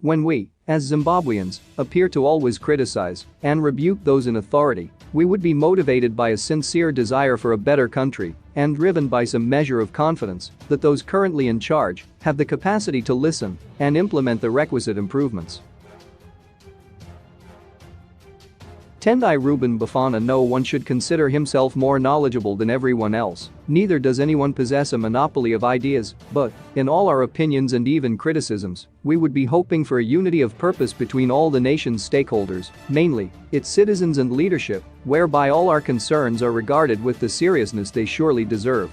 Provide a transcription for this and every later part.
When we, as Zimbabweans, appear to always criticize and rebuke those in authority, we would be motivated by a sincere desire for a better country and driven by some measure of confidence that those currently in charge have the capacity to listen and implement the requisite improvements. Tendai Ruben Bafana. No one should consider himself more knowledgeable than everyone else, neither does anyone possess a monopoly of ideas, but, in all our opinions and even criticisms, we would be hoping for a unity of purpose between all the nation's stakeholders, mainly, its citizens and leadership, whereby all our concerns are regarded with the seriousness they surely deserve.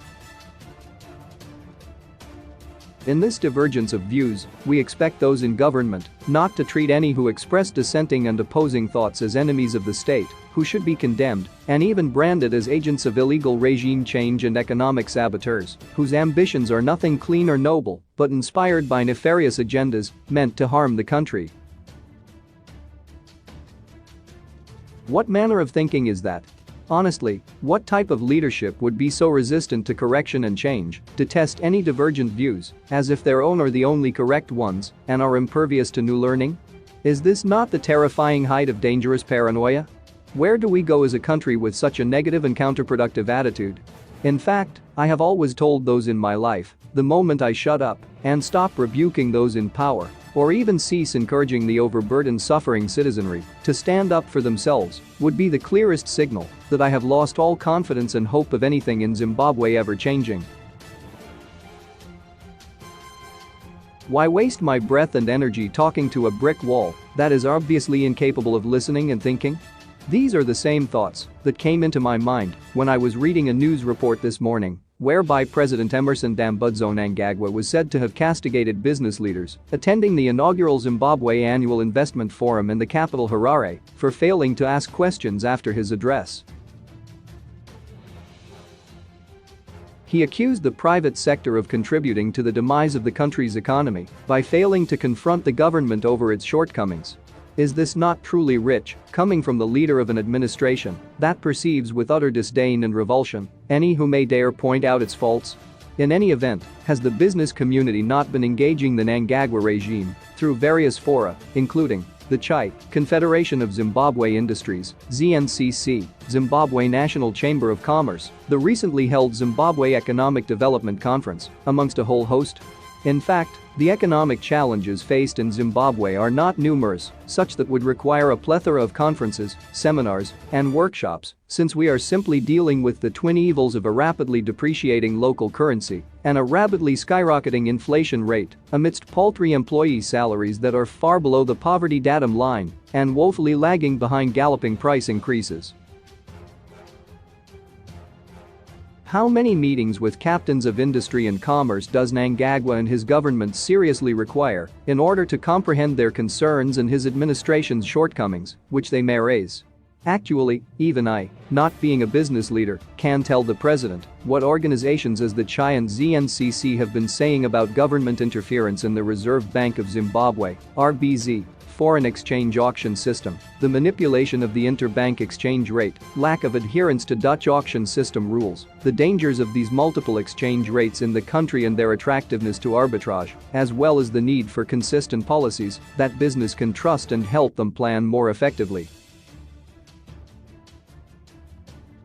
In this divergence of views, we expect those in government not to treat any who express dissenting and opposing thoughts as enemies of the state, who should be condemned and even branded as agents of illegal regime change and economic saboteurs, whose ambitions are nothing clean or noble, but inspired by nefarious agendas meant to harm the country. What manner of thinking is that? Honestly, what type of leadership would be so resistant to correction and change, detest any divergent views, as if their own are the only correct ones, and are impervious to new learning? Is this not the terrifying height of dangerous paranoia? Where do we go as a country with such a negative and counterproductive attitude? In fact, I have always told those in my life, the moment I shut up and stop rebuking those in power, or even cease encouraging the overburdened suffering citizenry to stand up for themselves, would be the clearest signal that I have lost all confidence and hope of anything in Zimbabwe ever changing. Why waste my breath and energy talking to a brick wall that is obviously incapable of listening and thinking? These are the same thoughts that came into my mind when I was reading a news report this morning, whereby President Emmerson Mnangagwa was said to have castigated business leaders attending the inaugural Zimbabwe Annual Investment Forum in the capital Harare for failing to ask questions after his address. He accused the private sector of contributing to the demise of the country's economy by failing to confront the government over its shortcomings. Is this not truly rich, coming from the leader of an administration that perceives with utter disdain and revulsion any who may dare point out its faults? In any event, has the business community not been engaging the Mnangagwa regime through various fora, including the CHI, Confederation of Zimbabwe Industries, ZNCC, Zimbabwe National Chamber of Commerce, the recently held Zimbabwe Economic Development Conference, amongst a whole host? In fact, the economic challenges faced in Zimbabwe are not numerous, such that would require a plethora of conferences, seminars, and workshops, since we are simply dealing with the twin evils of a rapidly depreciating local currency and a rapidly skyrocketing inflation rate, amidst paltry employee salaries that are far below the poverty datum line and woefully lagging behind galloping price increases. How many meetings with captains of industry and commerce does Mnangagwa and his government seriously require in order to comprehend their concerns and his administration's shortcomings, which they may raise? Actually, even I, not being a business leader, can tell the president what organizations as the CHI and ZNCC have been saying about government interference in the Reserve Bank of Zimbabwe, RBZ, foreign exchange auction system, the manipulation of the interbank exchange rate, lack of adherence to Dutch auction system rules, the dangers of these multiple exchange rates in the country and their attractiveness to arbitrage, as well as the need for consistent policies that business can trust and help them plan more effectively.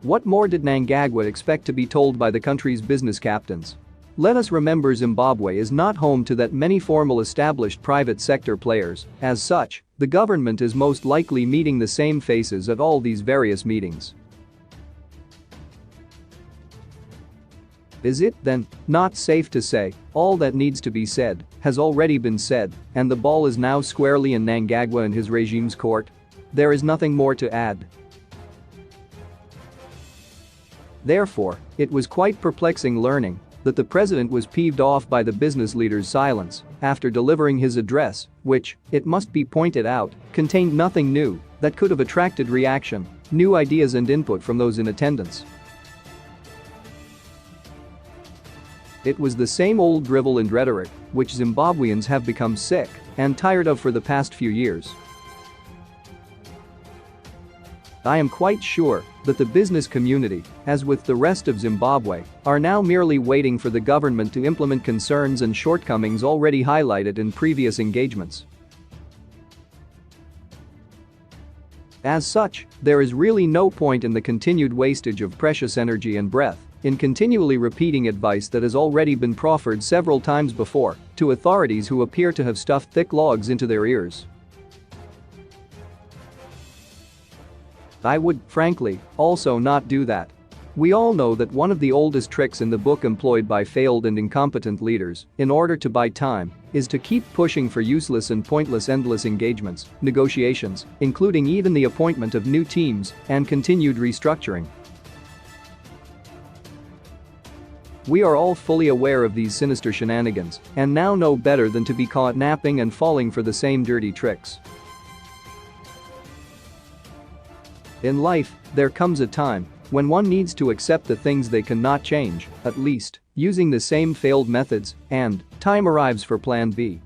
What more did Mnangagwa expect to be told by the country's business captains? Let us remember Zimbabwe is not home to that many formal established private sector players. As such, the government is most likely meeting the same faces at all these various meetings. Is it, then, not safe to say all that needs to be said has already been said and the ball is now squarely in Mnangagwa and his regime's court? There is nothing more to add. Therefore, it was quite perplexing learning that the president was peeved off by the business leader's silence after delivering his address, which, it must be pointed out, contained nothing new that could have attracted reaction, new ideas and input from those in attendance. It was the same old drivel and rhetoric which Zimbabweans have become sick and tired of for the past few years. I am quite sure that the business community, as with the rest of Zimbabwe, are now merely waiting for the government to implement concerns and shortcomings already highlighted in previous engagements. As such, there is really no point in the continued wastage of precious energy and breath in continually repeating advice that has already been proffered several times before to authorities who appear to have stuffed thick logs into their ears. I would, frankly, also not do that. We all know that one of the oldest tricks in the book employed by failed and incompetent leaders, in order to buy time, is to keep pushing for useless and pointless endless engagements, negotiations, including even the appointment of new teams, and continued restructuring. We are all fully aware of these sinister shenanigans and now know better than to be caught napping and falling for the same dirty tricks. In life, there comes a time when one needs to accept the things they cannot change, at least, using the same failed methods, and time arrives for Plan B.